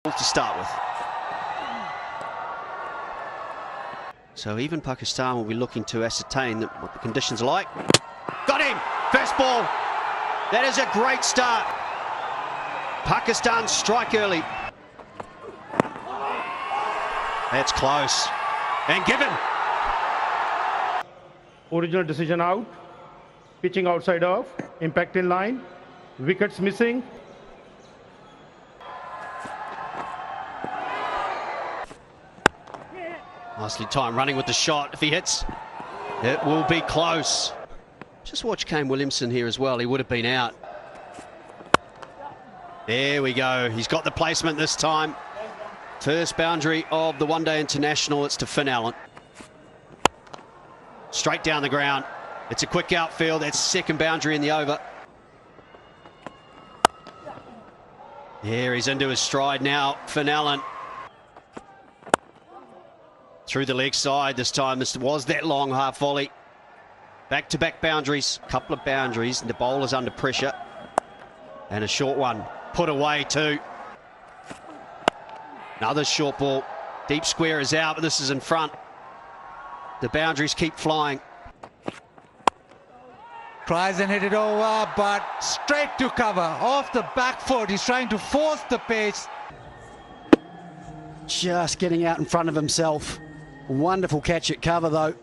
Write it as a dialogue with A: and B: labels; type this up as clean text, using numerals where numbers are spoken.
A: to start with. So even Pakistan will be looking to ascertain what the conditions are like. Got him! First ball. That is a great start. Pakistan strike early. That's close. And given.
B: Original decision out. Pitching outside off. Impact in line. Wickets missing.
A: Nicely timed running with the shot. If he hits, it will be close. Just watch Kane Williamson here as well. He would have been out. There we go. He's got the placement this time. First boundary of the one-day international. It's to Finn Allen. Straight down the ground. It's a quick outfield. That's second boundary in the over. There, he's into his stride now. Finn Allen. Through the leg side this time. This was that long half volley. Back-to-back boundaries. Couple of boundaries. And the bowler's under pressure. And a short one. Put away too. Another short ball. Deep square is out, but this is in front. The boundaries keep flying.
C: Tries and hit it over, but straight to cover. Off the back foot. He's trying to force the pace.
D: Just getting out in front of himself. Wonderful catch at cover though.